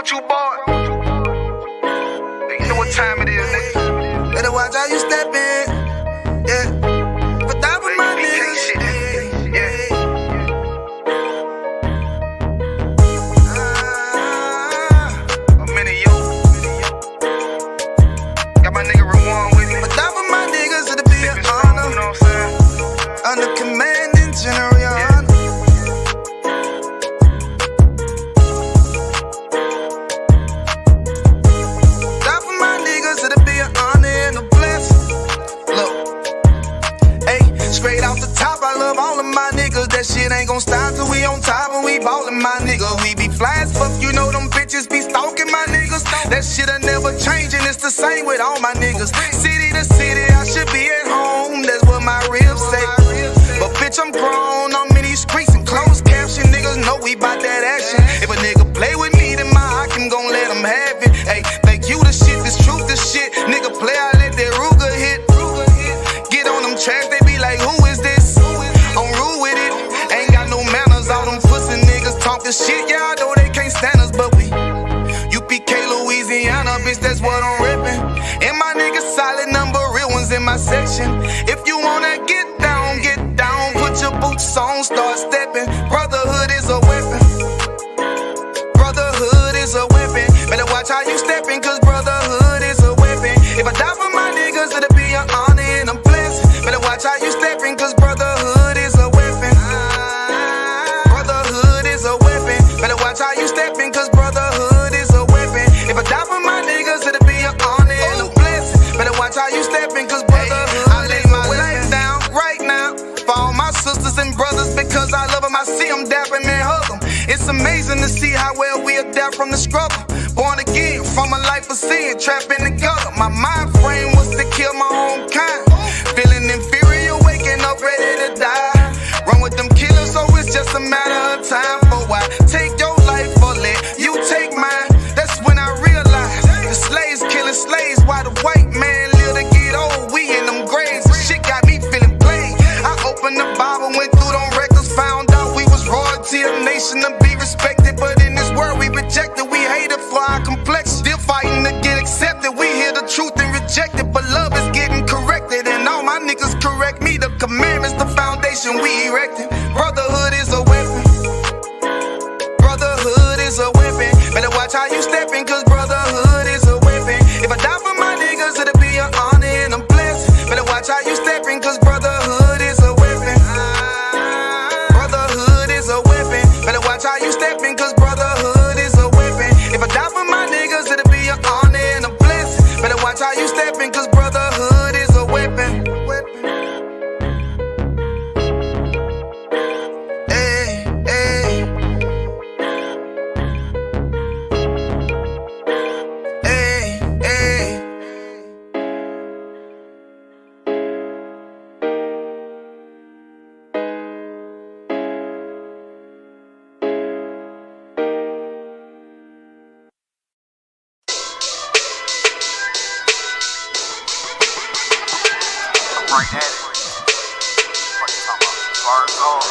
You boy. You know what time it is, nigga. Better watch how you step in. Yeah. But that was my niggas. Yeah. I'm in it, yo. Got my nigga Rewan with me. But that was my niggas, it'll be an honor. You know what I'm saying? Under commanding General Yahanna. Straight off the top, I love all of my niggas. That shit ain't gon' stop till we on top and we ballin', my nigga. We be fly as fuck, you know them bitches be stalking my niggas. That shit'll never change and it's the same with all my niggas. City to city, I should be at home, that's what my ribs say. But bitch, I'm grown, I'm in these streets and closed caption. Niggas know we bout that action. If a nigga play with me, then my Hakim gon' let him have it. Hey, think you the shit, this truth the shit. Nigga play, I let that Ruger hit. Get on them tracks, they be like, who is this? I'm rude with it, ain't got no manners. All them pussy niggas talkin' shit, yeah, I know they can't stand us, but we U.P.K, Louisiana, bitch, that's what I'm reppin'. And my niggas solid, number real ones in my section. If you wanna get down, put your boots on, start steppin'. Brotherhood is a weapon. Brotherhood is a weapon. Better watch how you steppin', cause brotherhood is a weapon. If I die for my niggas, it'll be an honor and a blessing. Better watch how you steppin', cause brotherhood is a weapon. Brotherhood is a weapon. Better watch how you steppin', cause brotherhood is a weapon. If I die for my niggas, it'll be an honor and a blessing. Better watch how you steppin', cause brotherhood I lay my life down right now for all my sisters and brothers, because I love them. I see them dapping and hug them. It's amazing to see how well we adapt from the struggle. Born again from a life of sin, trapping together. My mind frame was to kill my own kind. Feeling inferior, waking up ready to die. Run with them killers, so it's just a matter of time. For why take your life or let you take mine? That's when I realized the slaves killing slaves while the white man live to get old. We in them graves, the shit got me feeling played. I opened the Bible, went through them records, found out we was royalty, a nation to be respected. But in this world we rejected, we hated for our complexion. Still fighting to get accepted, we hear the truth and reject it. But love is getting corrected, and all my niggas correct me. The commandments, the foundation we erected. Brotherhood is a weapon. Brotherhood is a weapon. Better watch how you steppin', cause brotherhood is a weapon. If I die for my niggas, it'll be an honor and a blessing. Better watch how you steppin', cause brotherhood is a weapon. Brotherhood is a weapon. Better watch how you steppin', cause brotherhood is a weapon. If I die for my niggas, it'll be an honor and a blessing. Better watch how you steppin', cause brotherhood is a weapon. Hey, hey. Hey, hey. Right at it. What you talking about? Bars on.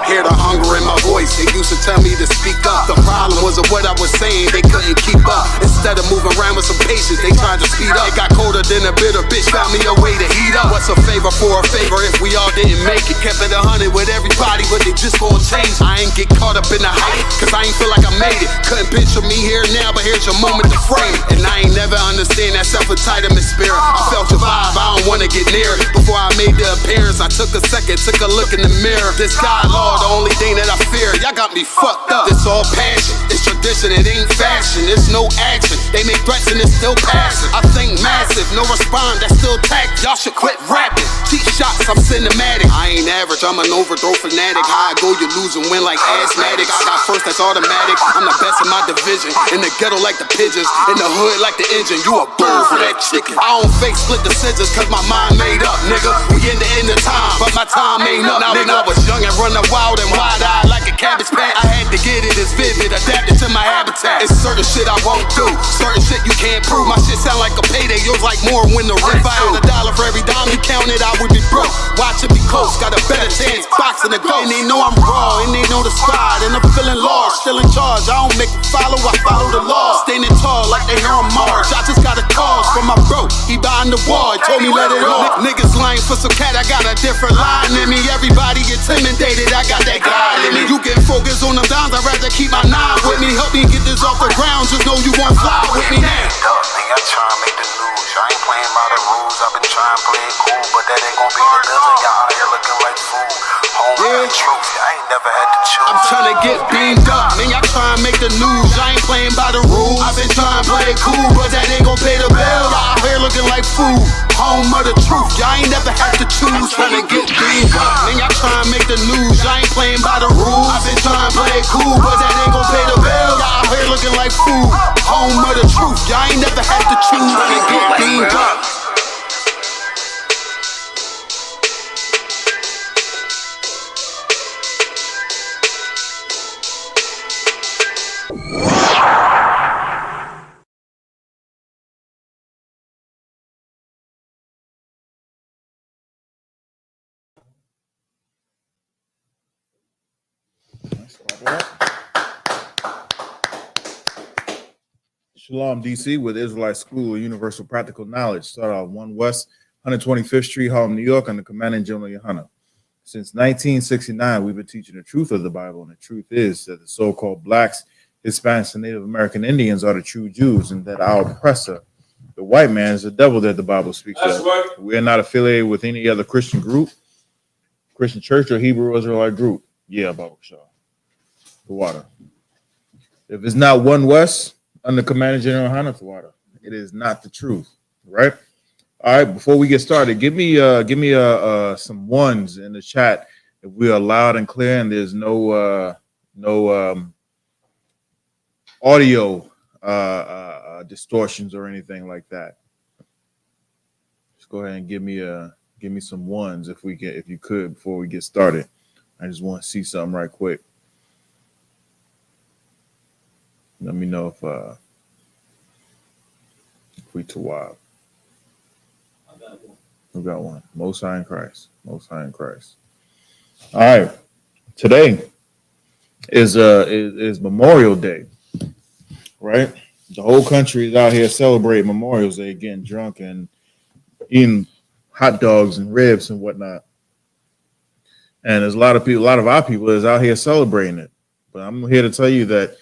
Hear the hunger in my voice, they used to tell me to speak up. The problem wasn't what I was saying, they couldn't keep up. Instead of moving around with some patience, they tried to speed up. It got colder than a bitter bitch, found me a way to heat up. What's a favor for a favor if we all didn't make it? Kept it 100 with everybody, but they just gon' change. I ain't get caught up in the hype, cause I ain't feel like I made it. Couldn't picture me here now, but here's your moment to frame it. And I ain't never understand that self-entitlement spirit. I felt your vibe, I don't wanna get near it. Before I made the appearance, I took a second, took a look in the mirror. This God, Lord, the only thing that I fear. Y'all got me fucked up. It's all passion, it's tradition, it ain't fashion. It's no action, they make threats and it's still passing. I think massive, no respond, that's still tact. Y'all should quit rapping. Cheap shots, I'm cinematic. I ain't average, I'm an overthrow fanatic. How I go, you lose and win like asthmatic. I got first, that's automatic. I'm the best in my division. In the ghetto like the pigeons, in the hood like the engine. You a bird for that chicken. I don't fake split decisions, cause my mind made up, nigga. We in the end of time, but my time ain't up. Now, nigga, I was young and running wild and wide-eyed like a cabbage patch. I had to get it as vivid, adapted to my habitat. It's certain shit I won't do, certain shit you can't prove. My shit sound like a payday, yours like more when the rent. If I had $1 for every dime you counted, I would be broke. Watch it be close, got a better chance boxing the ghost. And they know I'm raw, and they know the squad, and I'm feeling large, still in charge. I don't make a follow, I follow the law. Standing tall like they hear on March. I just got a call from my bro, he behind the wall, he told me let it off. Niggas lying for some cat, I got a different line in me. Everybody intimidated, I got that God in me. You get focused on them dimes, I'd rather keep my nine with me. Help me get this off the ground, just know you won't fly with me now. I try and make the news. I ain't playing by the rules. I've been trying to play it cool, but that ain't gon' be the deal. And y'all out here looking like fool. Home the truth. I ain't never had to choose. I'm trying to get beamed up, man. Y'all trying to make the news. I ain't playing by the rules. I've been trying to play it cool, but that ain't gon' pay the bill. Y'all out here looking like fool. Home of the truth. Y'all ain't never had to choose. Trying to get beamed up, man. Y'all trying to make the news. I ain't playing by the rules. I've been trying to play it cool, but that ain't gon' pay the bill. Y'all out here looking like fool. Home of the truth. Y'all ain't never had to choose. Trying to get beamed up. Shalom, DC, with Israelite School of Universal Practical Knowledge. Start out 1 West, 125th Street, Harlem, New York, under Commanding General Yahanna. Since 1969, we've been teaching the truth of the Bible, and the truth is that the so-called blacks, Hispanics, and Native American Indians are the true Jews, and that our oppressor, the white man, is the devil that the Bible speaks of. Right. We are not affiliated with any other Christian group, Christian church, or Hebrew Israelite group. Yeah, Bible Shaw. The water. If it's not 1 West, under Commander General Yahanna, the water, it is not the truth, right? All right. Before we get started, give me some ones in the chat if we are loud and clear and there's no audio distortions or anything like that. Just go ahead and give me some ones if you could before we get started. I just want to see something right quick. Let me know if we tawab. We got one. Most High in Christ. Most High in Christ. All right. Today is Memorial Day, right? The whole country is out here celebrating Memorial Day, getting drunk and eating hot dogs and ribs and whatnot. And there's a lot of our people is out here celebrating it. But I'm here to tell you that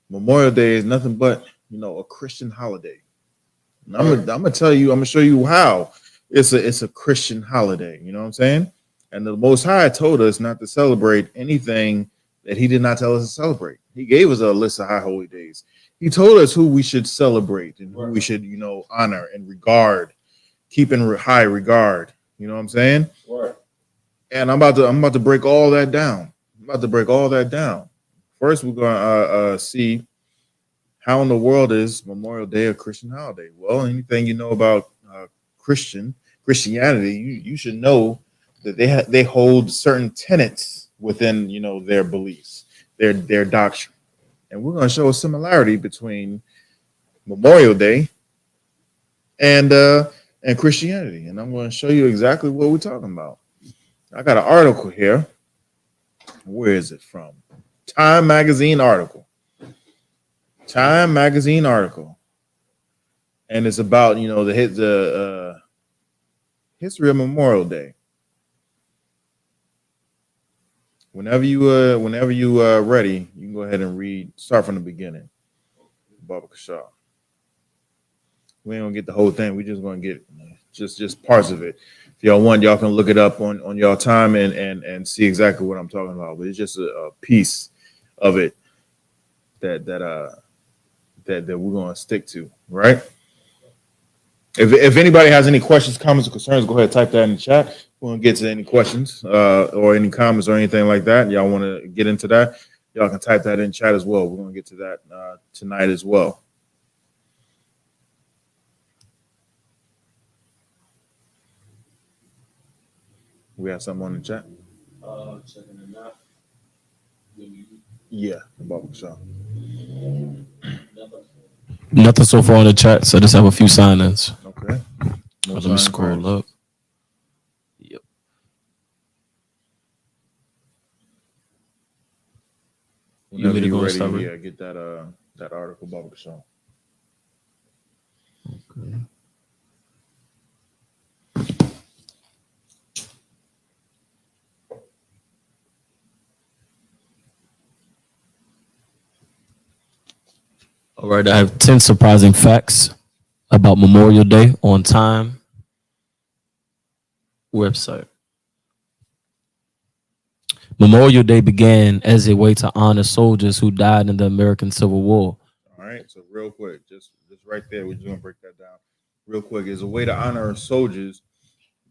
Memorial Day is nothing but, a Christian holiday. And I'm gonna tell you, I'm gonna show you how it's a Christian holiday. You know what I'm saying? And the Most High told us not to celebrate anything that He did not tell us to celebrate. He gave us a list of high holy days. He told us who we should celebrate and who we should, honor and regard, keep in high regard. You know what I'm saying? Right. And I'm about to break all that down. First, we're gonna see how in the world is Memorial Day a Christian holiday? Well, anything you know about Christianity, you should know that they hold certain tenets within their beliefs, their doctrine, and we're going to show a similarity between Memorial Day and Christianity, and I'm going to show you exactly what we're talking about. I got an article here. Where is it from? Time magazine article. And it's about the history of Memorial Day. Whenever you ready, you can go ahead and read. Start from the beginning. Baba Kashaw. We ain't gonna get the whole thing. We just gonna get just parts of it. If y'all want, y'all can look it up on y'all time and see exactly what I'm talking about. But it's just a piece of it that we're gonna stick to, right? If anybody has any questions, comments, or concerns, go ahead and type that in the chat. We're gonna get to any questions or any comments or anything like that. Y'all want to get into that? Y'all can type that in chat as well. We're gonna get to that tonight as well. We have something on the chat. Checking it out. Yeah, the barbershop. Nothing so far in the chat, so I just have a few sign-ins. Okay. Let Most me High in scroll Christ. up. Yep. Whenever me to you're go and ready, start reading? yeah, get that article, barbershop. Okay. All right, I have 10 surprising facts about Memorial Day on Time website. Memorial Day began as a way to honor soldiers who died in the American Civil War. All right. So real quick, just right there, we're just gonna break that down real quick. Is a way to honor soldiers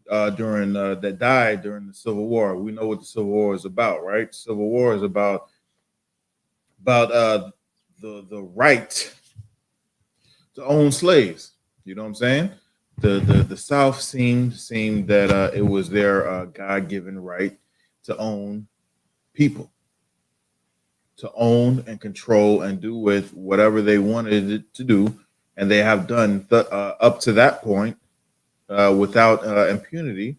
during that died during the Civil War. We know what the Civil War is about, right? Civil War is about the right to own slaves. You know what I'm saying? The South seemed that it was their God given right to own people, to own and control and do with whatever they wanted it to do, and they have done up to that point without impunity.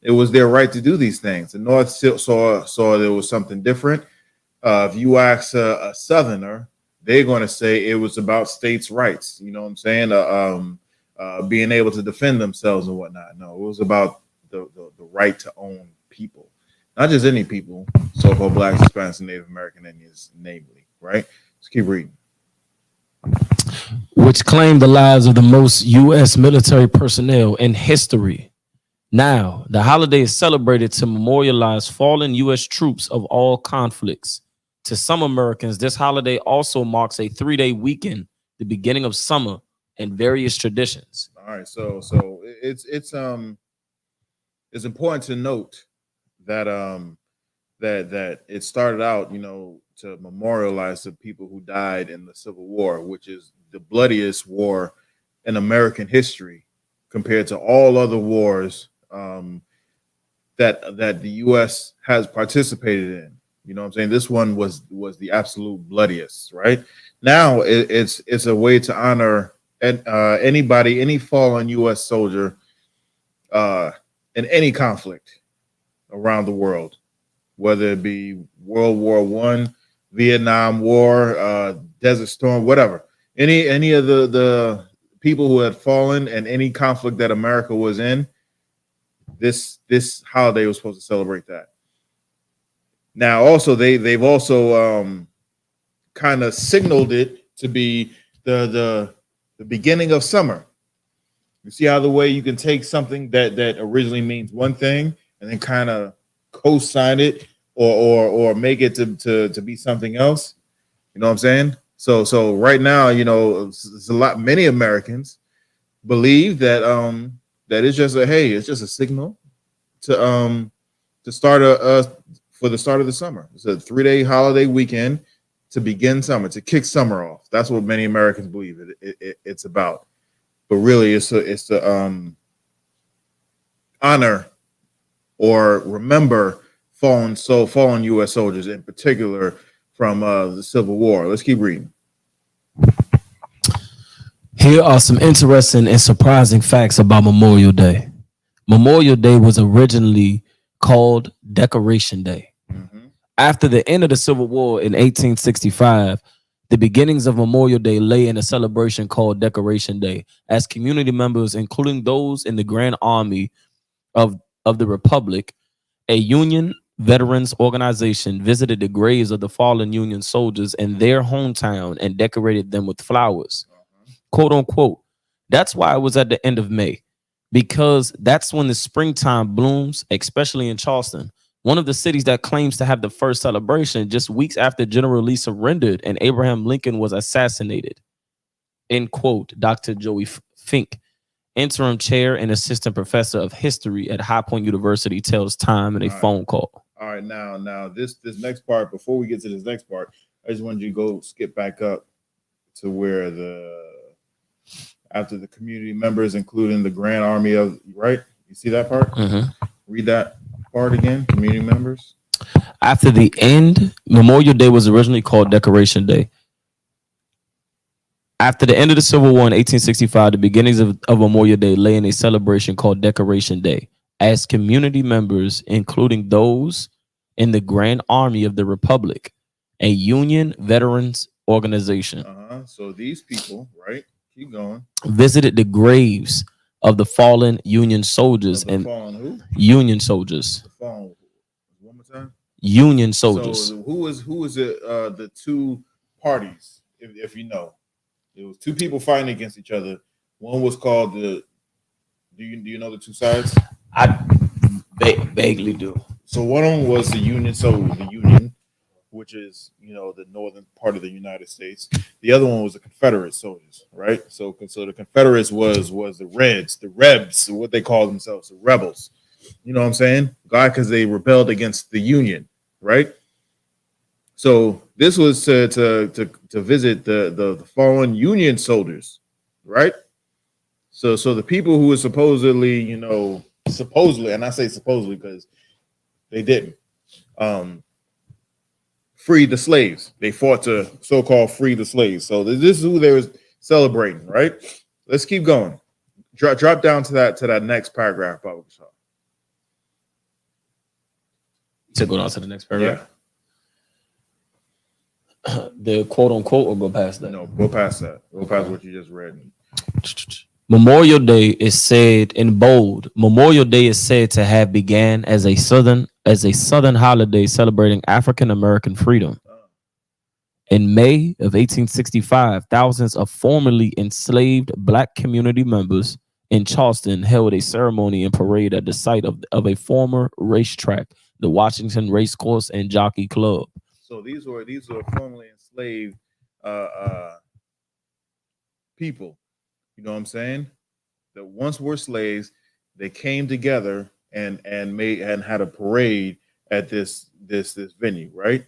It was their right to do these things. The North saw there was something different. If you ask a Southerner, they're going to say it was about states' rights. You know what I'm saying? Being able to defend themselves and whatnot. No, it was about the right to own people, not just any people, so-called blacks, Hispanics, and Native American Indians, namely. Right? Let's keep reading. Which claimed the lives of the most U.S. military personnel in history. Now, the holiday is celebrated to memorialize fallen U.S. troops of all conflicts. To some Americans, this holiday also marks a 3-day weekend, the beginning of summer, and various traditions. All right, so it's important to note that that it started out, to memorialize the people who died in the Civil War, which is the bloodiest war in American history compared to all other wars that the U.S. has participated in. You know what I'm saying? This one was the absolute bloodiest. Right now, it's a way to honor any fallen U.S. soldier in any conflict around the world, whether it be World War One, Vietnam War, Desert Storm, whatever. Any of the people who had fallen in any conflict that America was in, this holiday was supposed to celebrate that. Now, also they've also kind of signaled it to be the beginning of summer. You see how the way you can take something that originally means one thing and then kind of co-sign it or make it to be something else. You know what I'm saying? So right now, it's many Americans believe that that it's just a signal to start for the start of the summer. It's a 3-day holiday weekend to begin summer, to kick summer off. That's what many Americans believe it's about. But really, it's to honor or remember fallen U.S. soldiers, in particular from the Civil War. Let's keep reading. Here are some interesting and surprising facts about Memorial Day. Memorial Day was originally called Decoration Day. Mm-hmm. After the end of the Civil War in 1865, the beginnings of Memorial Day lay in a celebration called Decoration Day, as community members, including those in the Grand Army of the Republic, a Union veterans organization, visited the graves of the fallen Union soldiers in their hometown and decorated them with flowers. Quote unquote. That's why it was at the end of May, because that's when the springtime blooms, especially in Charleston, one of the cities that claims to have the first celebration, just weeks after General Lee surrendered and Abraham Lincoln was assassinated. End quote. Dr. Joey Fink, interim chair and assistant professor of history at High Point University, tells Time in a phone call. All right, now this next part, before we get to this next part, I just wanted you to go skip back up to where after the community members, including the Grand Army of, right? You see that part? Mm-hmm. Read that part again, community members. After the end, Memorial Day was originally called Decoration Day. After the end of the Civil War in 1865, the beginnings of Memorial Day lay in a celebration called Decoration Day, as community members, including those in the Grand Army of the Republic, a Union veterans organization, So these people, right? Keep going. visited the graves of the fallen Union soldiers and Fallen who? Union soldiers. The fallen. One more time. Union soldiers. So who is it? The two parties, if you know, it was two people fighting against each other. One was called the. Do you know the two sides? I vaguely do. So one of them was the Union, so the Union, which is the northern part of the United States. The other one was the Confederate soldiers, right? So the Confederates was the Reds, the Rebs, what they call themselves, the rebels. You know what I'm saying? God, because they rebelled against the Union, right? So this was to visit the fallen Union soldiers, right? So the people who were supposedly, and I say supposedly because they didn't, free the slaves. They fought to so-called free the slaves. So this is who they was celebrating, right? Let's keep going. Drop down to that next paragraph, Baba Kishore. To go down to the next paragraph. Yeah. The quote unquote, or go past that? No, go past that. Go past what you just read. Memorial Day is said in bold. Memorial Day is said to have began as a southern holiday celebrating African American freedom. In May of 1865, thousands of formerly enslaved black community members in Charleston held a ceremony and parade at the site of a former racetrack, the Washington Racecourse and Jockey Club. So these were formerly enslaved people. You know what I'm saying? That once were slaves, they came together and had a parade at this venue, right?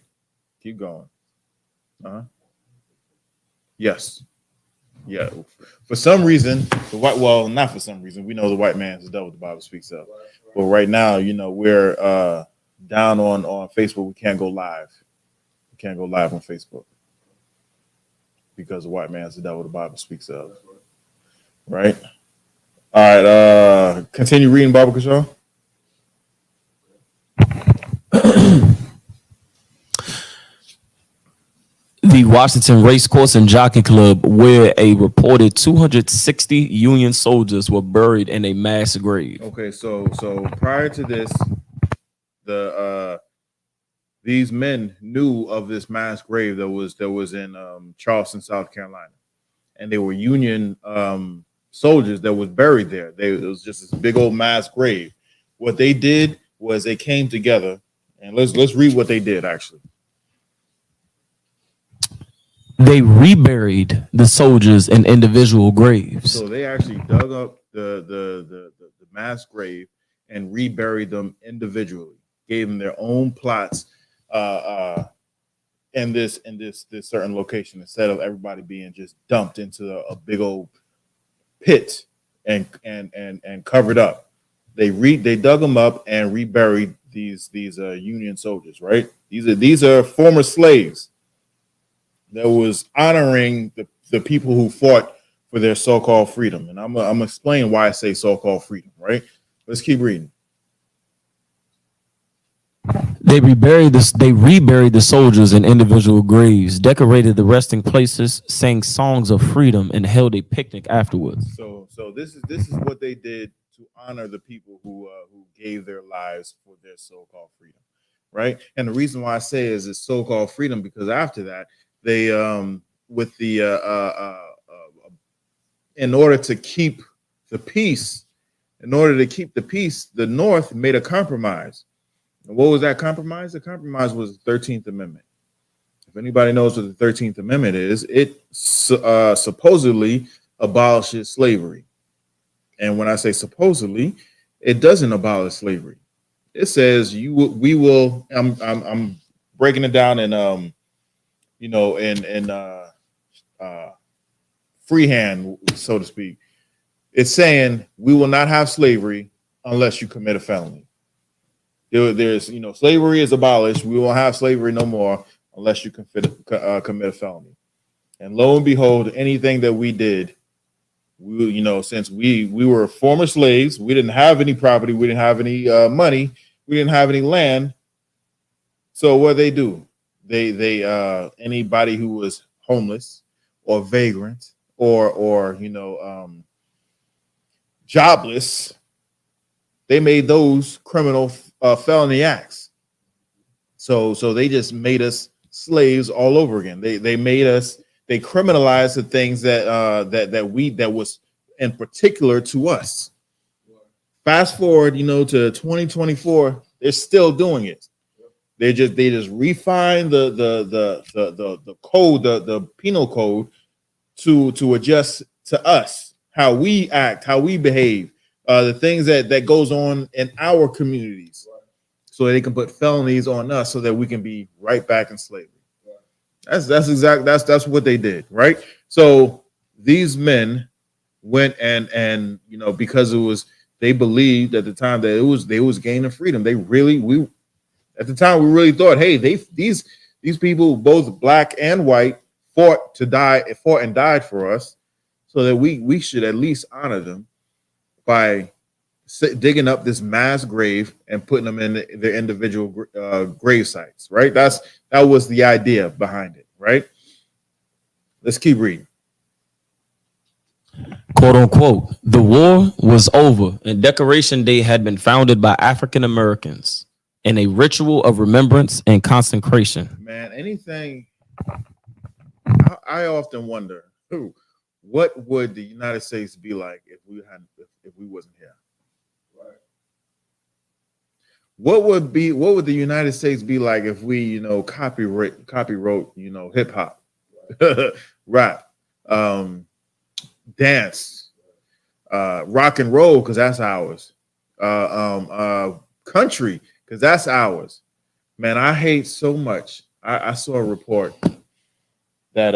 Keep going. Yes. Yeah. For some reason, not for some reason, we know the white man is the devil, the Bible speaks of. But right now, we're down on Facebook. We can't go live. We can't go live on Facebook because the white man is the devil, the Bible speaks of. Right. All right. Continue reading, Baba Kishore. The Washington Racecourse and Jockey Club, where a reported 260 Union soldiers were buried in a mass grave. Okay, so prior to this, these men knew of this mass grave that was in Charleston, South Carolina, and they were Union soldiers that was buried there. It was just this big old mass grave. What they did was they came together, and let's read what they did actually. They reburied the soldiers in individual graves. So they actually dug up the mass grave and reburied them individually. Gave them their own plots in this certain location instead of everybody being just dumped into a big old pit and covered up. They dug them up and reburied these Union soldiers. Right. These are former slaves that was honoring the people who fought for their so-called freedom. And I'm gonna explain why I say so-called freedom, right? Let's keep reading. They reburied the soldiers in individual graves, decorated the resting places, sang songs of freedom, and held a picnic afterwards. So this is what they did to honor the people who gave their lives for their so-called freedom, right? And the reason why I say is it's so-called freedom because after that, they with the in order to keep the peace, the North made a compromise. And what was that compromise? The compromise was the 13th Amendment. If anybody knows what the 13th Amendment is, it supposedly abolishes slavery. And when I say supposedly, it doesn't abolish slavery. It says we will. I'm breaking it down in freehand, so to speak. It's saying we will not have slavery unless you commit a felony. There's slavery is abolished. We won't have slavery no more unless you commit a felony. And lo and behold, anything that we did, since we were former slaves, we didn't have any property, we didn't have any money, we didn't have any land. So what they do? They anybody who was homeless or vagrant or jobless, they made those criminal felony acts. So they just made us slaves all over again. They made us. They criminalized the things that was in particular to us. Fast forward, to 2024, they're still doing it. They just refine the code, the penal code to adjust to us, how we act, how we behave, the things that goes on in our communities, so they can put felonies on us, so that we can be right back in slavery. That's what they did, right? So these men went and because they believed at the time that they was gaining freedom. At the time we really thought, hey, these people, both black and white, fought and died for us, so that we should at least honor them by digging up this mass grave and putting them in their individual grave sites, right? That was the idea behind it, right? Let's keep reading. Quote unquote, the war was over and Decoration Day had been founded by African Americans in a ritual of remembrance and consecration. Man, anything, I often wonder, what would the United States be like if we wasn't here? Right. What would the United States be like if we, copywrote, hip hop, rap, dance, rock and roll, because that's ours, country, because that's ours. Man, I hate so much. I saw a report that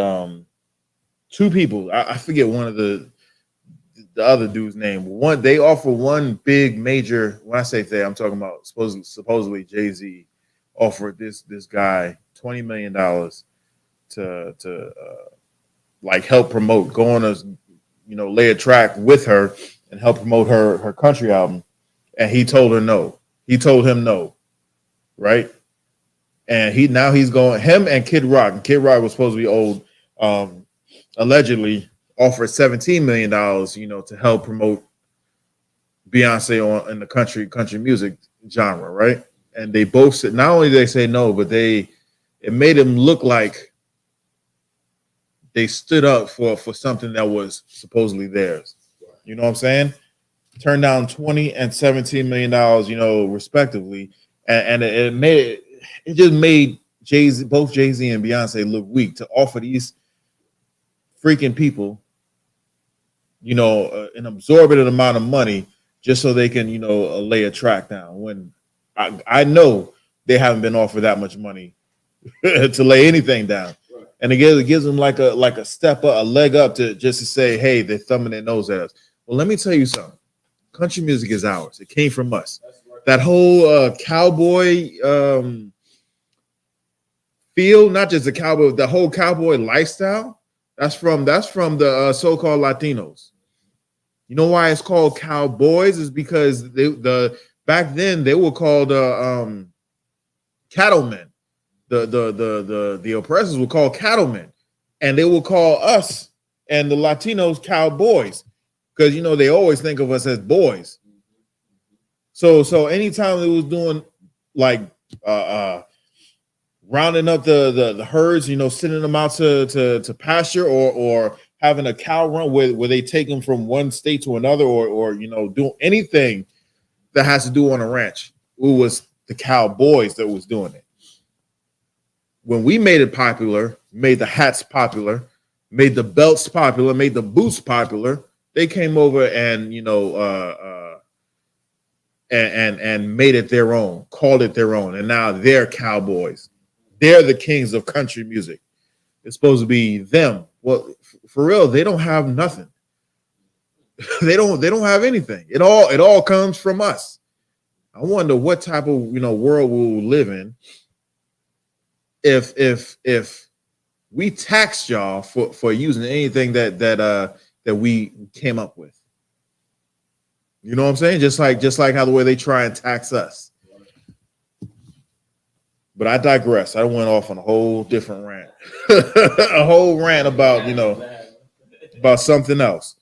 two people, I forget one of the other dude's name. They offer one big major. When I say they, I'm talking about supposedly Jay-Z offered this guy $20 million to like help promote, go on a lay a track with her and help promote her country album. And he told her no. He told him no, right? And he's going, him and Kid Rock. And Kid Rock was supposed to be old. Allegedly offered $17 million, to help promote Beyonce in the country music genre, right? And they both said, not only did they say no, but it made them look like they stood up for something that was supposedly theirs. You know what I'm saying? Turned down $20 and $17 million, respectively, and it just made both Jay-Z and Beyonce look weak to offer these freaking people, an absorbent amount of money just so they can, lay a track down. When I know they haven't been offered that much money to lay anything down. Right. And it gives them like a step up, a leg up to say, hey, they're thumbing their nose at us. Well, let me tell you something. Country music is ours. It came from us. Right. That whole cowboy feel, not just the cowboy, the whole cowboy lifestyle. That's from the so-called Latinos. You know why it's called cowboys? Is because back then they were called cattlemen. The oppressors were called cattlemen, and they will call us and the Latinos cowboys, because they always think of us as boys. So anytime they was doing like rounding up the herds, sending them out to pasture, or having a cow run where they take them from one state to another, or doing anything that has to do on a ranch, it was the cowboys that was doing it. When we made it popular, made the hats popular, made the belts popular, made the boots popular, they came over and and made it their own, called it their own, and now they're cowboys. They're the kings of country music. It's supposed to be them. Well, for real, they don't have nothing. they don't have anything. It all comes from us. I wonder what type of world we'll live in if we taxed y'all for using anything that we came up with. You know what I'm saying? Just like how the way they try and tax us. But I digress. I went off on a whole different rant, a whole rant about about something else.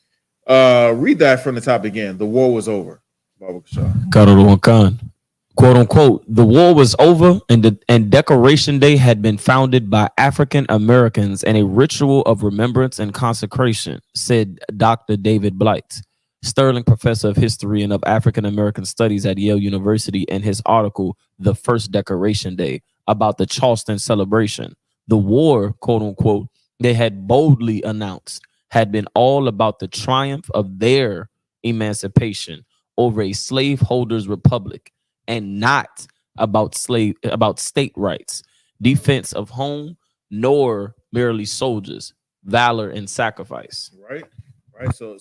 Read that from the top again. The war was over. Quote unquote, the war was over and Decoration Day had been founded by African Americans and a ritual of remembrance and consecration, said Dr. David Blight, Sterling Professor of History and of African American Studies at Yale University, in his article, The First Decoration Day, about the Charleston celebration. The war, quote unquote, they had boldly announced had been all about the triumph of their emancipation over a slaveholders' republic, and not about state rights, defense of home, nor merely soldiers, valor and sacrifice. Right. So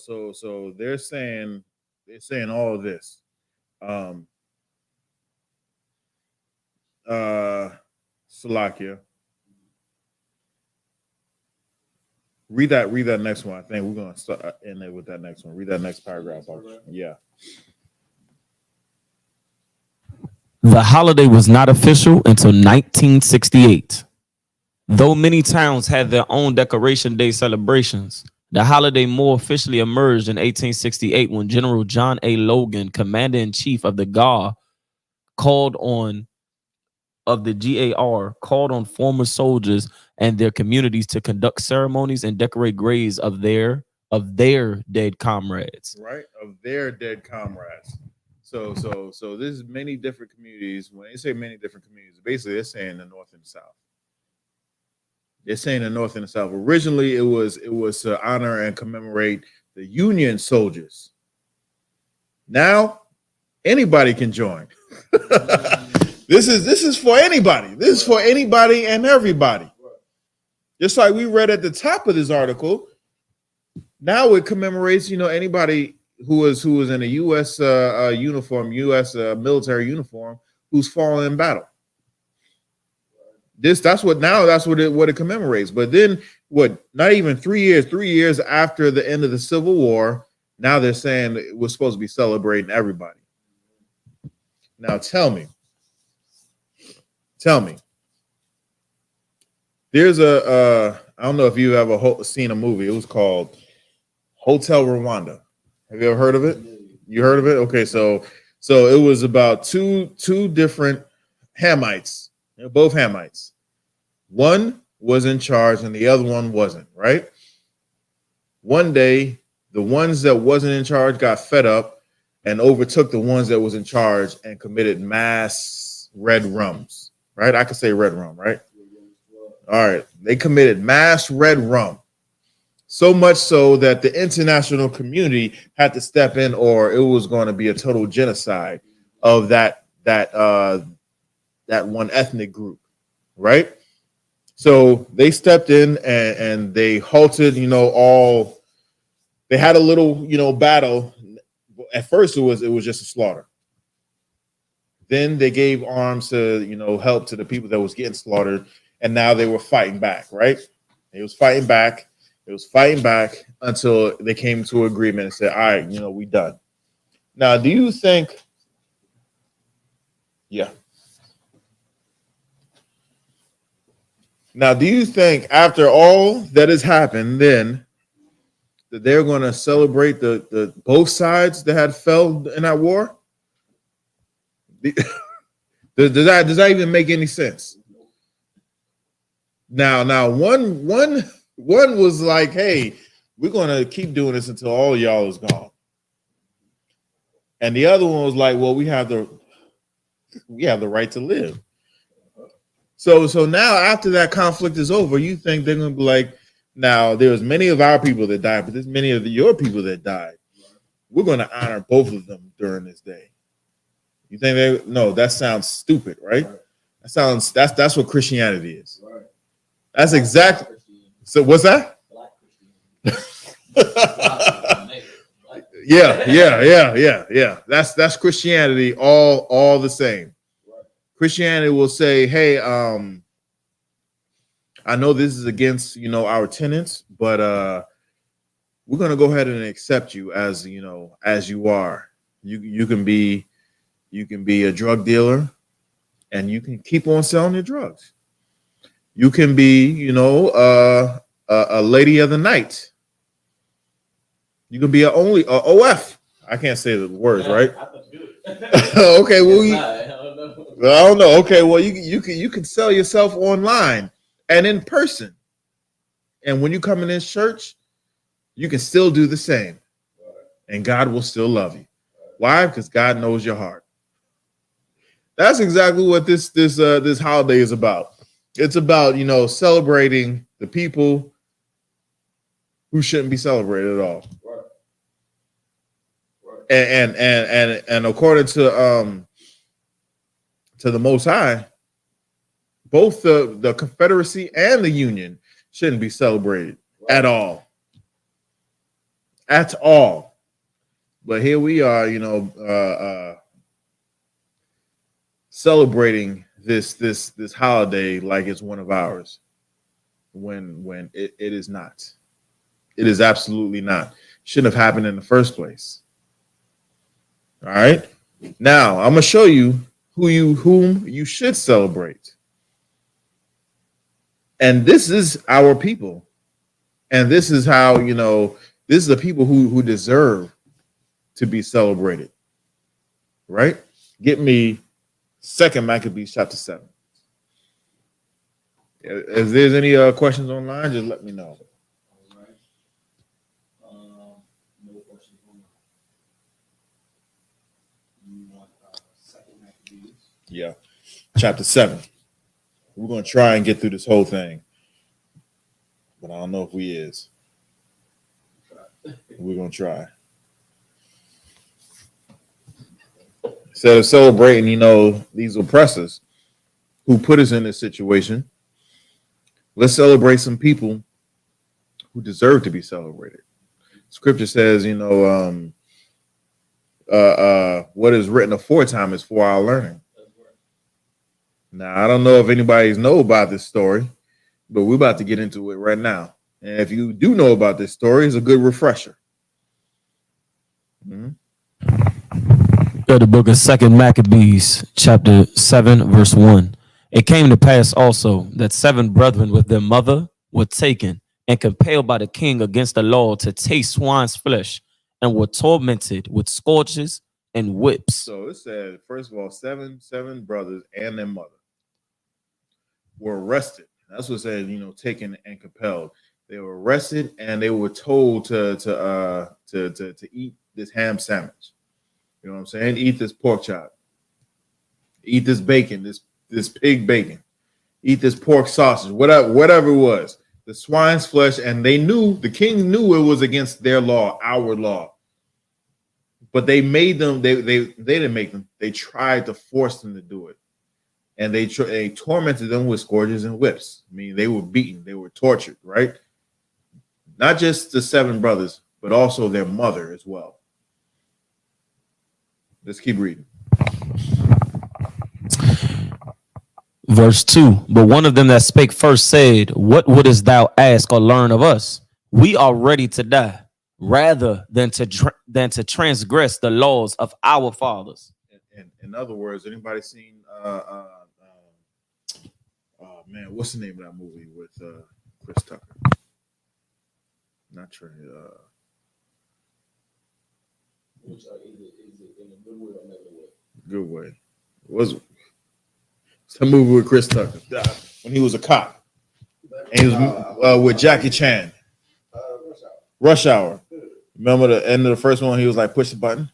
they're saying all of this. Salakia. Read that next one. I think we're gonna start in there with that next one. Read that next paragraph. Yeah. The holiday was not official until 1968. Though many towns had their own Decoration Day celebrations, the holiday more officially emerged in 1868 when General John A. Logan, Commander-in-Chief of the GAR, called on former soldiers and their communities to conduct ceremonies and decorate graves of their dead comrades. Right, of their dead comrades. So this is many different communities. When they say many different communities, basically they're saying the North and the South. They're saying the North and the South. Originally, it was to honor and commemorate the Union soldiers. Now, anybody can join. This is for anybody. This is for anybody and everybody. Just like we read at the top of this article, now it commemorates anybody who was in a U.S. Uniform, U.S. Military uniform, who's fallen in battle. That's what it commemorates. But then, not even 3 years? 3 years after the end of the Civil War, now they're saying we're supposed to be celebrating everybody. Now, tell me. There's I don't know if you've ever seen a movie. It was called Hotel Rwanda. Have you ever heard of it? You heard of it? Okay, so it was about two different Hamites. They're both Hamites. One was in charge and the other one wasn't, right? One day, the ones that wasn't in charge got fed up and overtook the ones that was in charge and committed mass red rums, right? I could say red rum, right? All right. They committed mass red rum. So much so that the international community had to step in, or it was going to be a total genocide of that one ethnic group, right? So they stepped in and they halted, they had a little, battle. At first it was just a slaughter. Then they gave arms to, help to the people that was getting slaughtered. And now they were fighting back, right? It was fighting back until they came to an agreement and said, all right, we done. Now, do you think, Now, do you think after all that has happened, then that they're going to celebrate the both sides that had fell in that war? Does that even make any sense? Now, one was like, "Hey, we're going to keep doing this until all y'all is gone," and the other one was like, "Well, we have the right to live." So now after that conflict is over, you think they're going to be like, now there's many of our people that died, but there's many of your people that died. We're going to honor both of them during this day. You think no, that sounds stupid, right? That's what Christianity is. That's exactly. So what's that? Yeah. That's Christianity, all the same. Christianity will say, hey, I know this is against, our tenets, but we're gonna go ahead and accept you as, as you are. You can be a drug dealer and you can keep on selling your drugs. You can be, a lady of the night. You can be a OF. I can't say the words, right? Okay, well, I don't know. Okay, well, you can sell yourself online and in person, and when you come in this church, you can still do the same, and God will still love you. Why? Because God knows your heart. That's exactly what this holiday is about. It's about celebrating the people who shouldn't be celebrated at all. And according to the Most High, both the Confederacy and the Union shouldn't be celebrated at all. At all. But here we are, celebrating this holiday like it's one of ours, when it is not. It is absolutely not. Shouldn't have happened in the first place. All right. Now I'm gonna show you whom you should celebrate. And this is our people. And this is how, this is the people who deserve to be celebrated. Right? Get me 2 Maccabees chapter 7. If there's any questions online, just let me know. No questions online. You want 2 Maccabees? Yeah. Chapter 7. We're going to try and get through this whole thing. But I don't know if we is. We're going to try. Instead of celebrating, these oppressors who put us in this situation, let's celebrate some people who deserve to be celebrated. Scripture says, what is written aforetime is for our learning. Now, I don't know if anybody's know about this story, but we're about to get into it right now. And if you do know about this story, it's a good refresher. Mm-hmm. The book of 2 Maccabees, chapter 7, verse 1. It came to pass also that 7 brethren with their mother were taken and compelled by the king against the law to taste swine's flesh, and were tormented with scourges and whips. So it said, first of all, seven brothers and their mother were arrested. That's what it said, taken and compelled. They were arrested and they were told to eat this ham sandwich. You know what I'm saying? Eat this pork chop. Eat this bacon, this pig bacon. Eat this pork sausage, whatever it was. The swine's flesh, and the king knew it was against their law, our law. But they made them, they didn't make them. They tried to force them to do it. And they tormented them with scourges and whips. I mean, they were beaten, they were tortured, right? Not just the 7 brothers, but also their mother as well. Let's keep reading. Verse 2. But one of them that spake first said, what wouldest thou ask or learn of us? We are ready to die, rather than to transgress the laws of our fathers. In other words, anybody seen what's the name of that movie with Chris Tucker? Not Trey. Which is it in a good way or negative way? Good way. It's a movie with Chris Tucker when he was a cop, and he was with Jackie Chan. Rush Hour. Remember the end of the first one? He was like, "Push the button,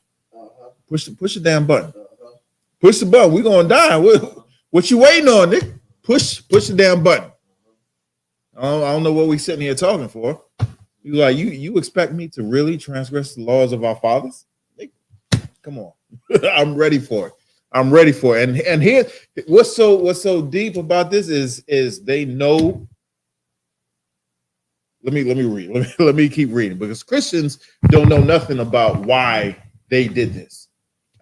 push the damn button, push the button. We're gonna die. What you waiting on, Nick? Push the damn button." I don't know what we sitting here talking for. You like you expect me to really transgress the laws of our fathers? Nick, come on, I'm ready for it. I'm ready for it. And here, what's so deep about this is they know. let me read. Let me keep reading, because Christians don't know nothing about why they did this.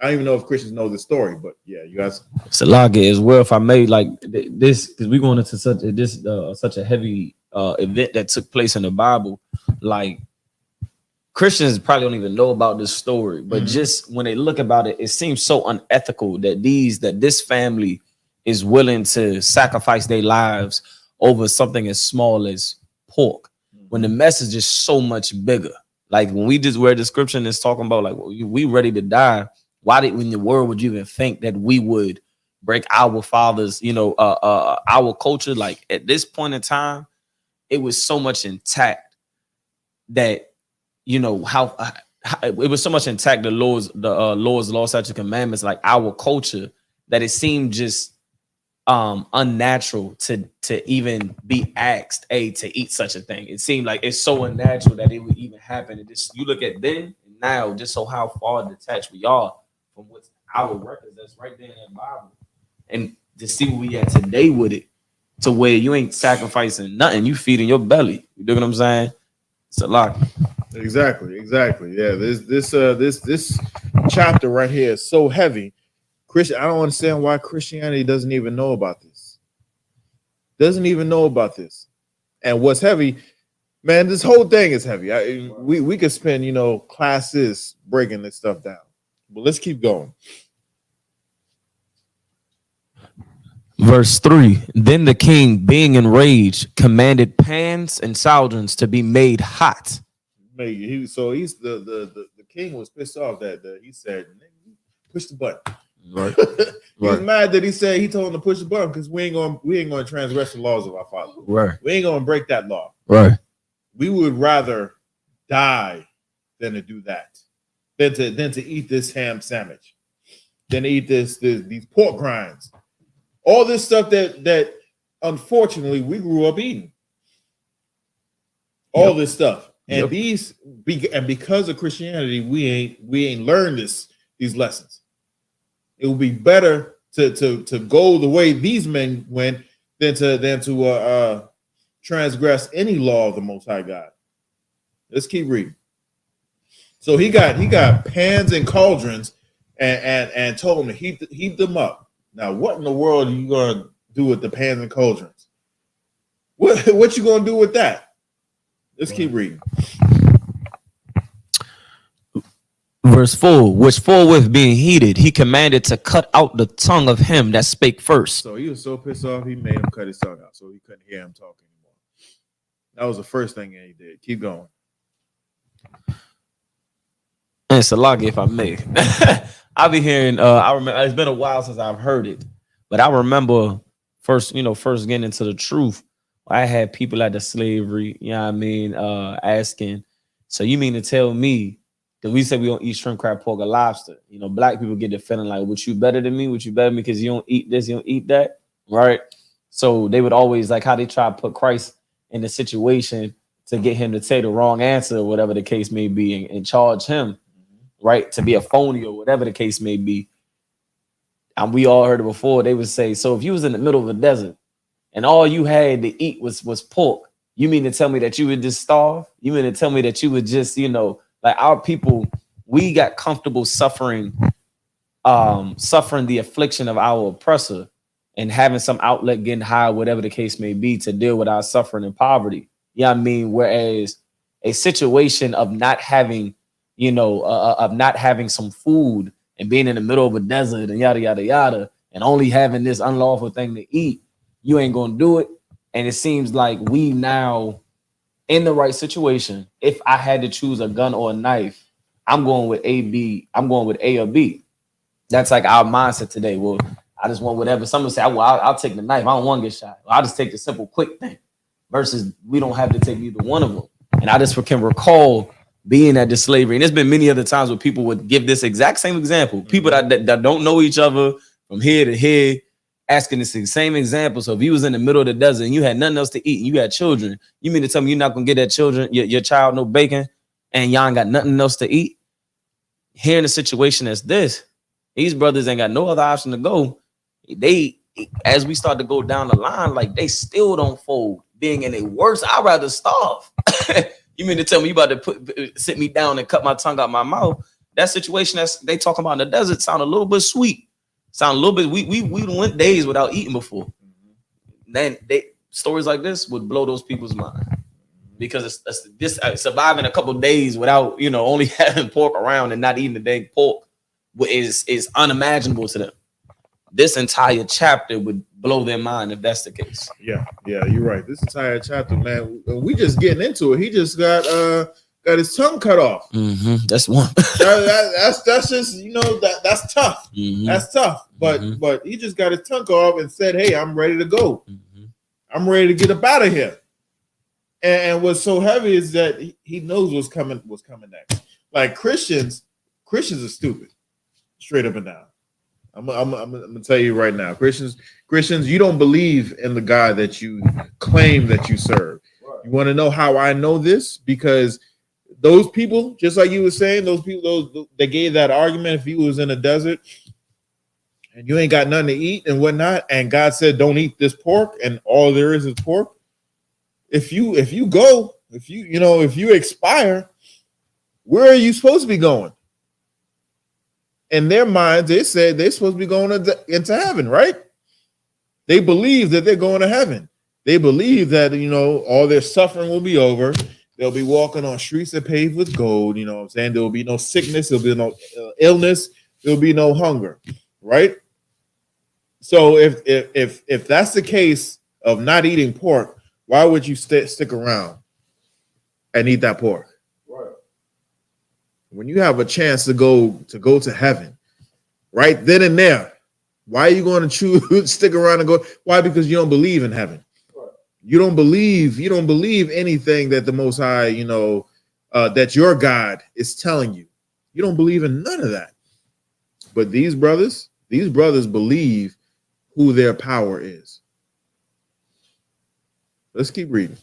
I don't even know if Christians know the story, but yeah, you guys. Salaga as well. If I may, like this, because we're going into such a heavy event that took place in the Bible. Like Christians probably don't even know about this story, but just when they look about it, it seems so unethical that this family is willing to sacrifice their lives over something as small as pork, when the message is so much bigger. Like when we just where description is talking about like we ready to die. Why did in the world would you even think that we would break our fathers, our culture? Like at this point in time, it was so much intact that how it was so much intact, the laws, law, statutes, commandments, like our culture, that it seemed just unnatural to even be asked to eat such a thing. It seemed like it's so unnatural that it would even happen. And just you look at then and now, just so how far detached we are from what's our records that's right there in that Bible, and to see where we at today with it, to where you ain't sacrificing nothing, you feeding your belly. You know what I'm saying? It's a lot. Exactly. Yeah, this chapter right here is so heavy. Christian, I don't understand why Christianity doesn't even know about this. And what's heavy, man, this whole thing is heavy. We could spend, classes breaking this stuff down. But let's keep going. Verse 3, then the king, being enraged, commanded pans and cauldrons to be made hot. He's the king was pissed off that he said, push the button. Right. He was mad that he told him to push the button because we ain't gonna transgress the laws of our father. Right. We ain't gonna break that law. Right. We would rather die than to do that, than to eat this ham sandwich, than to eat these pork grinds, all this stuff that unfortunately we grew up eating. All this stuff, and because of Christianity, we ain't learned these lessons. It would be better to go the way these men went than to transgress any law of the Most High God. Let's keep reading. So he got pans and cauldrons and told him to heat them up. Now, what in the world are you gonna do with the pans and cauldrons? What you gonna do with that? Let's keep reading. Verse 4, which forthwith being heated, he commanded to cut out the tongue of him that spake first. So he was so pissed off, he made him cut his tongue out so he couldn't hear him talk anymore. That was the first thing he did. Keep going. And Salagi, if I may. I'll be hearing, I remember, it's been a while since I've heard it, but I remember first getting into the truth. I had people at the slavery, asking, so you mean to tell me, because we said we don't eat shrimp, crab, pork, or lobster. Black people get the feeling like, "What you better than me? What you better than me? Because you don't eat this, you don't eat that, right?" So they would always like how they try to put Christ in the situation to get him to say the wrong answer, or whatever the case may be, and charge him, right, to be a phony or whatever the case may be. And we all heard it before. They would say, "So if you was in the middle of a desert and all you had to eat was pork, you mean to tell me that you would just starve? You mean to tell me that you would just, like our people, we got comfortable suffering the affliction of our oppressor and having some outlet, getting high, whatever the case may be, to deal with our suffering and poverty. You know what I mean? Whereas a situation of not having, of not having some food and being in the middle of a desert and yada, yada, yada, and only having this unlawful thing to eat, you ain't going to do it. And it seems like we now, in the right situation, if I had to choose a gun or a knife, I'm going with A or B. That's like our mindset today. Well, I just want whatever. Someone say, well, I'll take the knife. I don't want to get shot. I'll just take the simple, quick thing. Versus we don't have to take either one of them. And I just can recall being at the slavery. And there's been many other times where people would give this exact same example. People that don't know each other from here to here, asking the same example. So if you was in the middle of the desert and you had nothing else to eat and you had children, you mean to tell me you're not going to get that your child no bacon and y'all ain't got nothing else to eat? Here in a situation as this, these brothers ain't got no other option to go. They, as we start to go down the line, like they still don't fold. being in a worse, I'd rather starve. You mean to tell me you about to sit me down and cut my tongue out my mouth? That situation that's they talking about in the desert sound a little bit sweet. Sound a little bit. We went days without eating before. Then stories like this would blow those people's mind, because it's surviving a couple days without only having pork around and not eating the dang pork is unimaginable to them. This entire chapter would blow their mind if that's the case. Yeah, you're right. This entire chapter, man, we just getting into it. He just got his tongue cut off. Mm-hmm. That's one. that's just that's tough. Mm-hmm. That's tough. But he just got his tongue off and said, "Hey, I'm ready to go. Mm-hmm. I'm ready to get up out of here." And what's so heavy is that he knows what's coming next. Like Christians are stupid, straight up and down. I'm gonna tell you right now, Christians, you don't believe in the God that you claim that you serve. Right. You want to know how I know this? Because those people, just like you were saying, those they gave that argument. If you was in a desert and you ain't got nothing to eat and whatnot, and God said, "Don't eat this pork," and all there is pork. If you expire, where are you supposed to be going? In their minds, they said they're supposed to be going into heaven, right? They believe that they're going to heaven. They believe that, all their suffering will be over. They'll be walking on streets that paved with gold. You know what I'm saying? There will be no sickness. There'll be no illness. There'll be no hunger, right? So if that's the case of not eating pork, why would you stick around and eat that pork? When you have a chance to go to heaven, right then and there, why are you going to choose stick around and go? Why? Because you don't believe in heaven. Right. You don't believe anything that the Most High, that your God is telling you. You don't believe in none of that. But these brothers believe who their power is. Let's keep reading.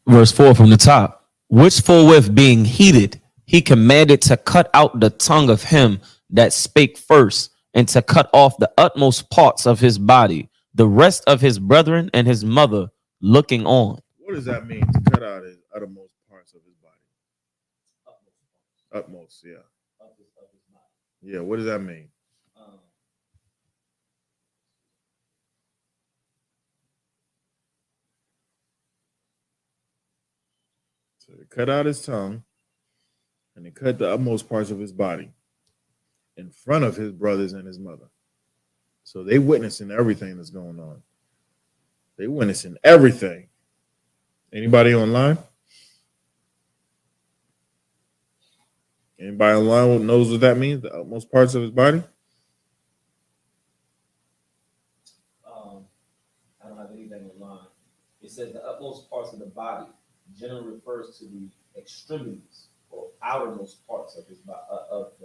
Verse 4 from the top, which forthwith being heated, he commanded to cut out the tongue of him that spake first, and to cut off the utmost parts of his body, the rest of his brethren and his mother looking on. What does that mean, to cut out his uttermost parts of his body? Utmost, yeah. Yeah, what does that mean? So they cut out his tongue, and they cut the utmost parts of his body in front of his brothers and his mother. So they witnessing everything that's going on. They witnessing everything. Anybody online? Anybody online knows what that means? The utmost parts of his body? I don't have anything online. It says the utmost parts of the body generally refers to the extremities or outermost parts of the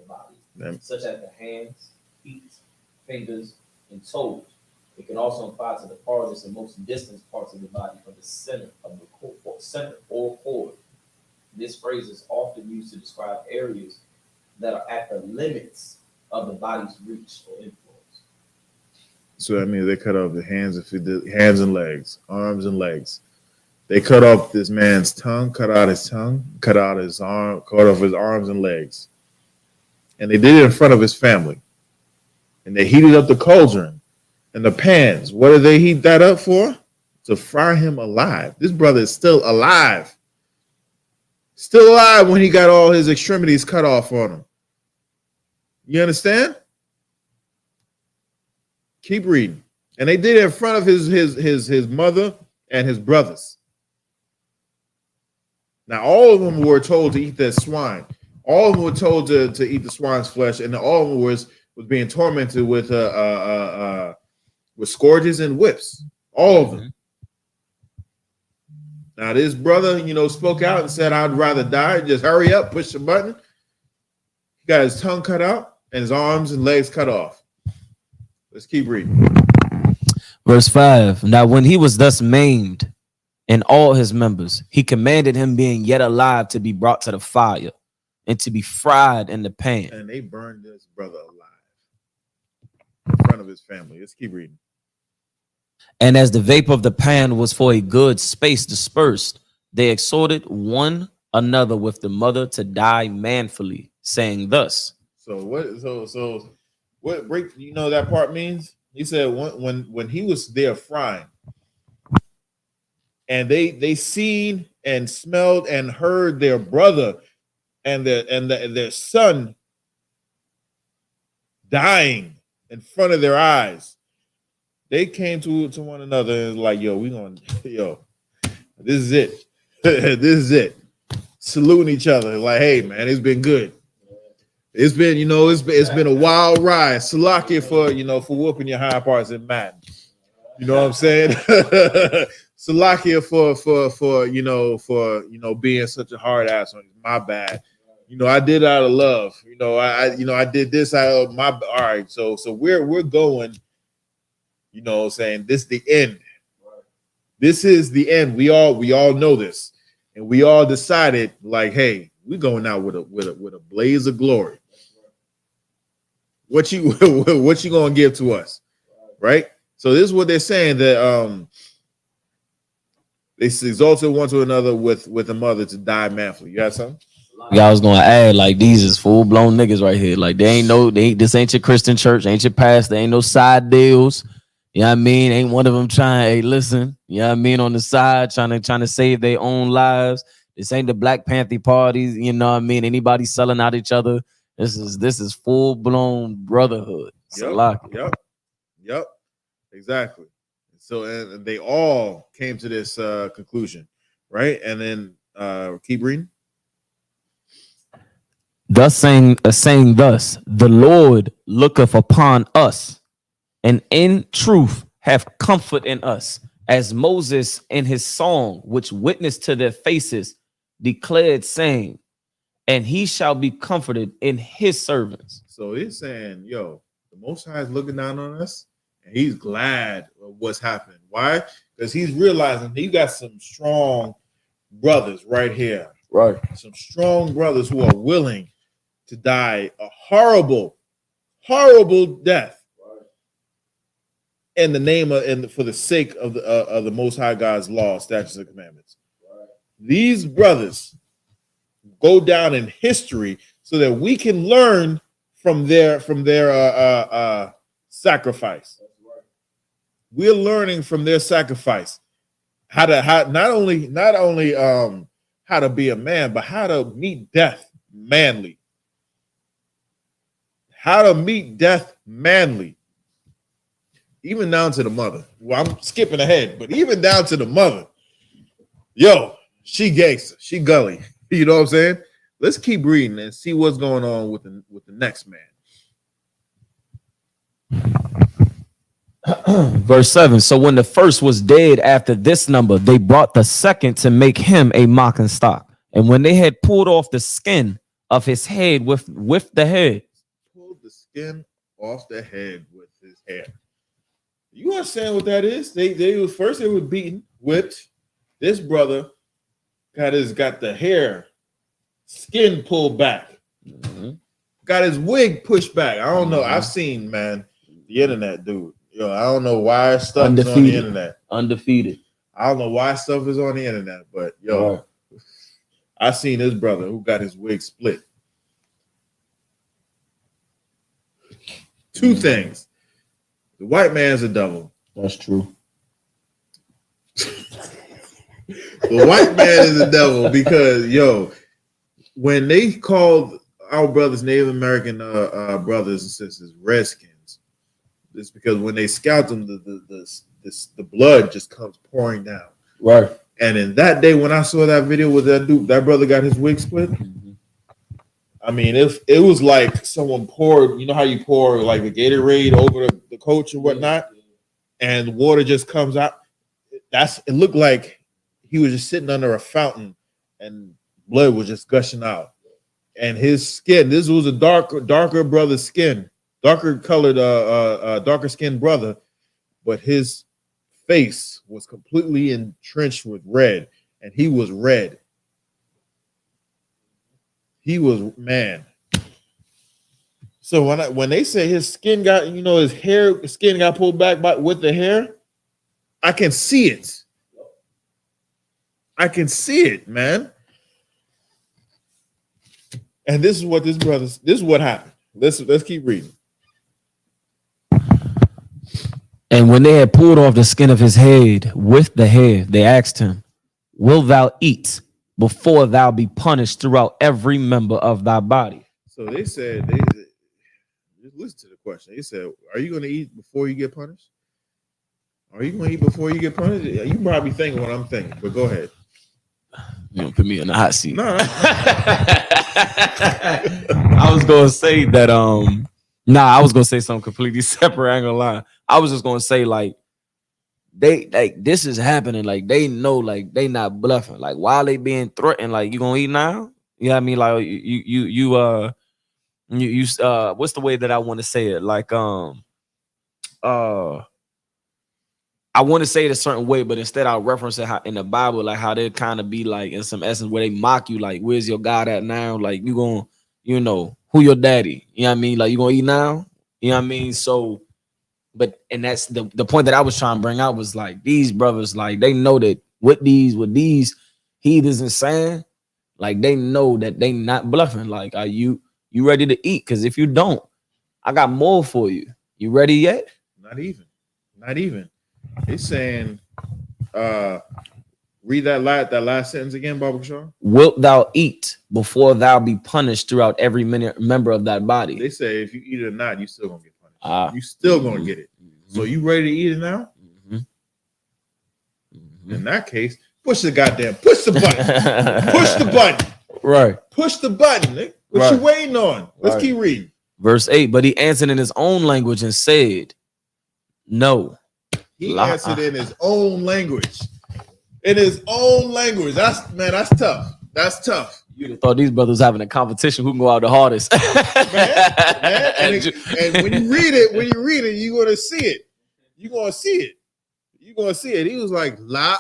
body, such as the hands, feet, fingers, and toes. It can also apply to the farthest and most distant parts of the body from the center of the center or cord. This phrase is often used to describe areas that are at the limits of the body's reach or influence. So that means they cut off the hands and legs, arms and legs. They cut off this man's tongue, cut out his tongue, cut out his arm, cut off his arms and legs. And they did it in front of his family. And they heated up the cauldron and the pans. What did they heat that up for? To fry him alive. This brother is still alive. Still alive when he got all his extremities cut off on him. You understand? Keep reading. And they did it in front of his mother and his brothers. Now, all of them were told to eat that swine. All of them were told to eat the swine's flesh, and all of them was being tormented with scourges and whips. All of them. Now, this brother, spoke out and said, "I'd rather die. Just hurry up, push the button." He got his tongue cut out and his arms and legs cut off. Let's keep reading. Verse 5. Now, when he was thus maimed in all his members, he commanded him, being yet alive, to be brought to the fire and to be fried in the pan. And they burned this brother alive in front of his family. Let's keep reading. And as the vapor of the pan was for a good space dispersed, they exhorted one another with the mother to die manfully, saying thus. So what? So what break? You know that part means. He said when he was there frying, and they seen and smelled and heard their brother and their son dying in front of their eyes. They came to one another and was like, yo, we gonna this is it. This is it. Saluting each other like, hey man, it's been good. It's been, it's been a wild ride. Salakia for whooping your high parts in Madden. You know what I'm saying? Salakia for being such a hard ass on you. My bad. I did out of love. I did this out of my all right. So we're going, saying this is the end. This is the end. We all know this. And we all decided, like, hey, we're going out with a blaze of glory. What you gonna give to us, right? So this is what they're saying, that they exalted one to another with a mother to die manfully. You got something? Yeah, I was gonna add, like, these is full blown niggas right here. Like, this ain't your Christian church, ain't your pastor, ain't no side deals. You know what I mean? Ain't one of them trying, hey, listen, you know what I mean, on the side, trying to save their own lives. This ain't the Black Panther parties, you know what I mean? Anybody selling out each other. This is full blown brotherhood. Yep. Exactly. So and they all came to this conclusion, right? And then keep reading. Thus saying thus, the Lord looketh upon us, and in truth have comfort in us, as Moses in his song, which witnessed to their faces, declared, saying, and he shall be comforted in his servants. So he's saying, yo, the Most High is looking down on us, and he's glad of what's happening. Why? Because he's realizing he got some strong brothers right here. Right. Some strong brothers who are willing to die a horrible, horrible death in the name of and for the sake of the Most High God's law, statutes, and commandments. These brothers go down in history so that we can learn from their sacrifice. We're learning from their sacrifice how not only how to be a man, but how to meet death manly. How to meet death manly. Even down to the mother. Well, I'm skipping ahead, but even down to the mother. Yo, she gangster. She gully. You know what I'm saying? Let's keep reading and see what's going on with the next man. Verse 7. So when the first was dead after this number, they brought the second to make him a mocking stock. And when they had pulled off the skin of his head with the head. Pulled the skin off the head with his hair. You understand what that is? They were beaten, whipped. This brother got the hair, skin pulled back. Mm-hmm. Got his wig pushed back. I don't know. I've seen, man, the internet, dude. Yo, I don't know why stuff is on the internet. Undefeated. I don't know why stuff is on the internet, but yo, I seen this brother who got his wig split. Two things. The white man's a devil. That's true. The white man is a devil because, yo, when they called our brothers, Native American brothers and sisters, Redskins, it's because when they scalped them, the blood just comes pouring down. Right. And in that day, when I saw that video with that dude, that brother got his wig split. Mm-hmm. I mean, it was like someone poured, you know how you pour like a Gatorade over the coach or whatnot, and water just comes out. It looked like he was just sitting under a fountain and blood was just gushing out. And his skin, this was a darker brother's skin, darker colored, darker skinned brother, but his face was completely entrenched with red, and he was red. He was, man. So when they say his skin got, his skin got pulled back with the hair, I can see it. I can see it, man. And this is what this is what happened. Let's keep reading. And when they had pulled off the skin of his head with the hair, they asked him, "Will thou eat before thou be punished throughout every member of thy body?" So they said, just listen to the question. They said, "Are you going to eat before you get punished? Are you going to eat before you get punished?" You probably thinking what I'm thinking, but go ahead. You don't put me in the hot seat. No. I was gonna say that. I was gonna say something completely separate. I ain't gonna lie. I was just gonna say like they like this is happening. Like they know, like they not bluffing. Like while they being threatened, like you gonna eat now? You know what I mean? Like you what's the way that I want to say it? Like I want to say it a certain way, but instead I'll reference it how, in the Bible, like how they kind of be like in some essence where they mock you, like, where's your God at now? Like you gonna, you know, who your daddy? You know what I mean? Like you gonna eat now? You know what I mean? So, but and that's the point that I was trying to bring out was like these brothers, like they know that what these heathens and saying, like they know that they not bluffing. Like, are you ready to eat? Because if you don't, I got more for you. You ready yet? Not even. He's saying, read that last sentence again, Baba Shaw. Wilt thou eat before thou be punished throughout every member of that body? They say if you eat it or not, you still gonna get punished. You still gonna get it. So you ready to eat it now? In that case, push the button. Push the button. Right. Push the button. What you waiting on? Let's keep reading. Verse 8. But he answered in his own language and said, "No." He answered in his own language. In his own language. That's tough. That's tough. You'd have thought these brothers having a competition who can go out the hardest. man. And when you read it, you're gonna see it. You're gonna see it. He was like, la.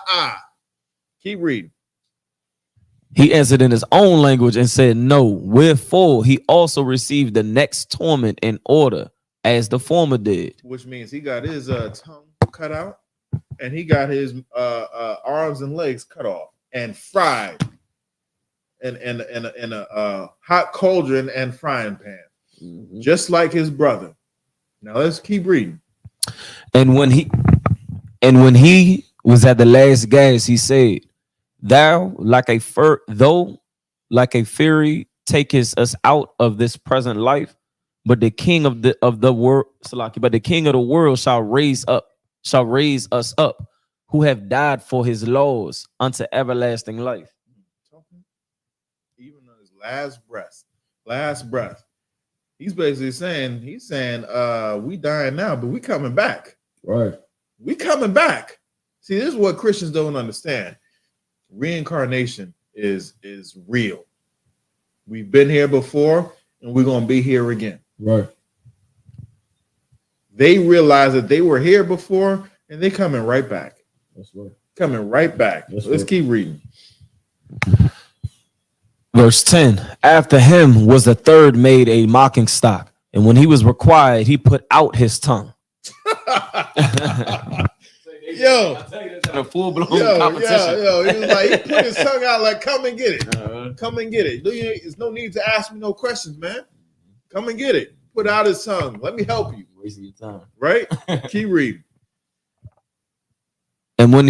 Keep reading. He answered in his own language and said, "No, wherefore he also received the next torment in order as the former did." Which means he got his tongue cut out and he got his arms and legs cut off and fried in a hot cauldron and frying pan, just like his brother. Now let's keep reading. And when he was at the last gasp, he said, "Thou like a fury takest us out of this present life, but the king of the world, but the king of the world shall raise us up, who have died for his laws unto everlasting life." Even on his last breath, he's basically saying, we dying now, but we coming back. Right. We coming back. See, this is what Christians don't understand. Reincarnation is real. We've been here before, and we're gonna be here again. Right. They realize that they were here before, and they coming right back. That's right. Coming right back. Let's keep reading. Verse 10. After him was the third made a mocking stock, and when he was required, he put out his tongue. Yo, a full-blown competition. Yo, he was like, he put his tongue out like, come and get it. Come and get it. There's no need to ask me no questions, man. Come and get it. Put out his tongue. Let me help you. Wasting your time. Right? Keep reading. And when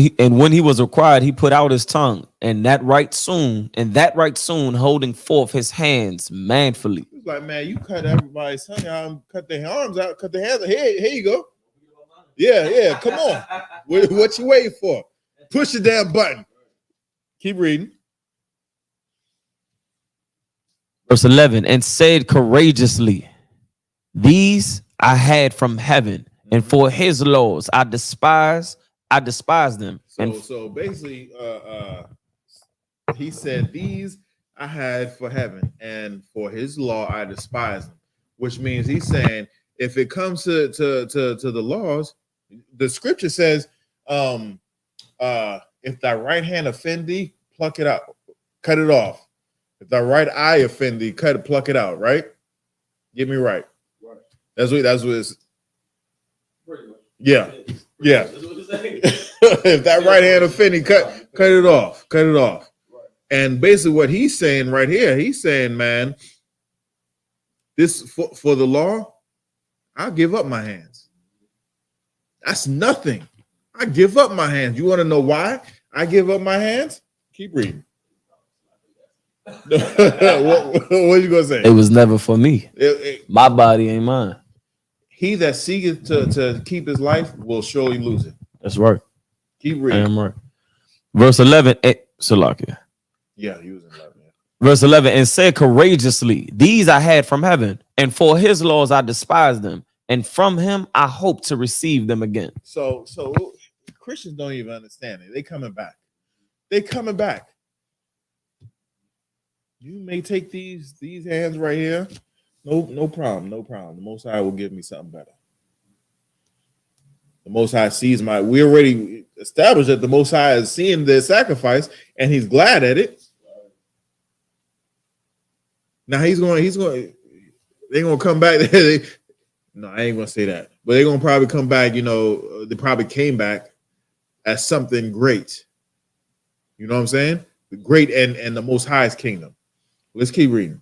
he was required, he put out his tongue, and that right soon, holding forth his hands manfully. He was like, man, you cut everybody's tongue out, cut their arms out, cut their hands out. Here you go. Yeah, come on. What you waiting for? Push the damn button. Keep reading. Verse 11, and said courageously, "These I had from heaven, and for his laws I despise them." So basically, he said, "These I had for heaven, and for his law I despise them," which means he's saying, if it comes to the laws, the scripture says, if thy right hand offend thee, pluck it out, cut it off. If thy right eye offend thee, pluck it out. Right? Get me right. That's what it's. Yeah. That's what it's saying. If that right hand offending, cut it off. Cut it off. And basically what he's saying right here, he's saying, man, this for the law, I'll give up my hands. That's nothing. I give up my hands. You want to know why I give up my hands? Keep reading. What you gonna say? It was never for me. My body ain't mine. He that seeketh to keep his life will surely lose it. That's right. Keep I reading. am right. Verse 11. Salakia. Yeah, he was in love. Yeah. Verse 11, and said courageously, these I had from heaven, and for his laws I despised them, and from him I hope to receive them again. So Christians don't even understand it. They coming back. They coming back. You may take these hands right here. No problem. No problem. The Most High will give me something better. The Most High sees we already established that the Most High is seeing their sacrifice and he's glad at it. Now they're gonna come back. No, I ain't gonna say that. But they're gonna probably come back, they probably came back as something great. You know what I'm saying? The great and the Most High's kingdom. Let's keep reading.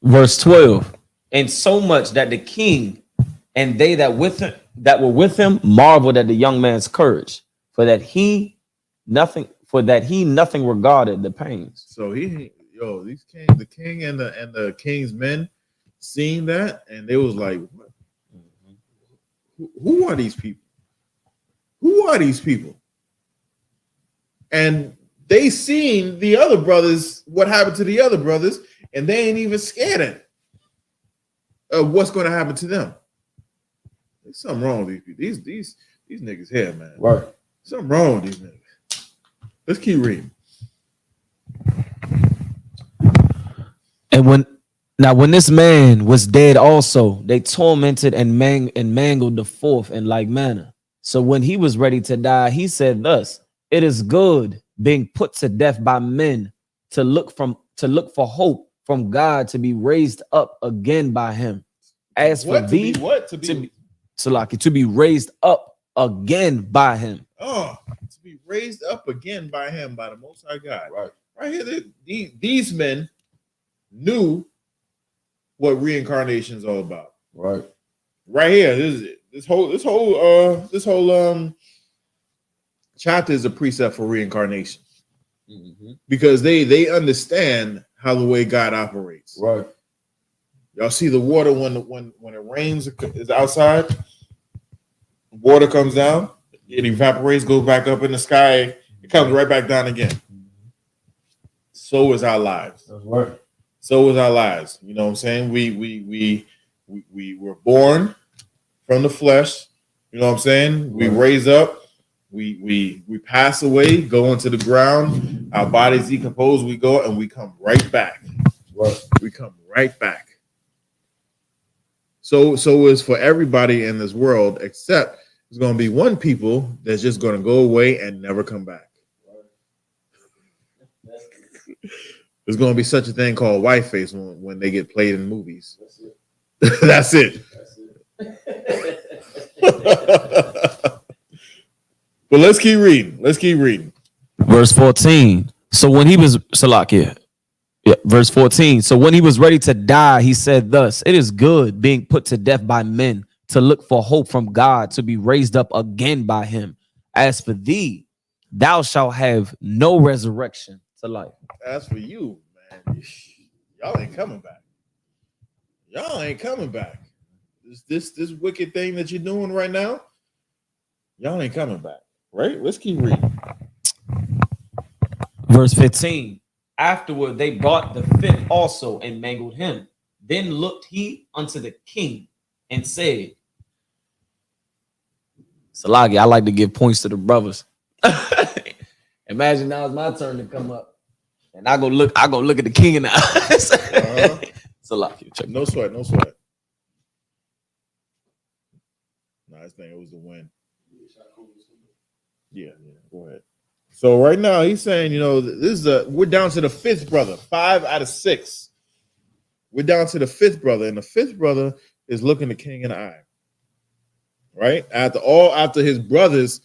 Verse 12. And so much that the king and they that were with him marveled at the young man's courage, for that he nothing regarded the pains. So the king and the king's men seen that, and they was like, what? Who are these people? Who are these people? And they seen the other brothers, what happened to the other brothers, and they ain't even scared of what's going to happen to them. There's something wrong with these people. These niggas here, man. Right. Something wrong with these niggas. Let's keep reading. And when this man was dead also, they tormented and mangled the fourth in like manner. So when he was ready to die, he said thus, it is good being put to death by men to look for hope from God to be raised up again by him. As for thee, to be raised up again by him. Oh, to be raised up again by him, by the Most High God. Right here, these men knew what reincarnation is all about. Right here, this whole chapter is a precept for reincarnation. Because they understand how the way God operates. Right. Y'all see the water when it rains is outside, water comes down, it evaporates, goes back up in the sky, it comes right back down again. So is our lives. That's right. So is our lives. You know what I'm saying? We were born from the flesh. You know what I'm saying? We raise up. We pass away, go into the ground. Our bodies decompose. We go and we come right back. We come right back. So it's for everybody in this world, except there's going to be one people that's just going to go away and never come back. There's going to be such a thing called white face when they get played in movies. That's it. But let's keep reading. Verse 14. So when he was Salakia. Verse 14. So when he was ready to die, he said thus, it is good being put to death by men to look for hope from God to be raised up again by him. As for thee, thou shalt have no resurrection to life. As for you, man, y'all ain't coming back. Y'all ain't coming back. This wicked thing that you're doing right now, y'all ain't coming back. Right? Let's keep reading. Verse 15. Afterward, they brought the fifth also and mangled him. Then looked he unto the king and said, Salagi, I like to give points to the brothers. Imagine now it's my turn to come up. And I go look at the king in the eyes. Salagi, check. No sweat. Nice thing. It was the win. Yeah, go ahead. So right now he's saying, we're down to the fifth brother, 5 out of 6. We're down to the fifth brother, and the fifth brother is looking the king in the eye. right? After his brothers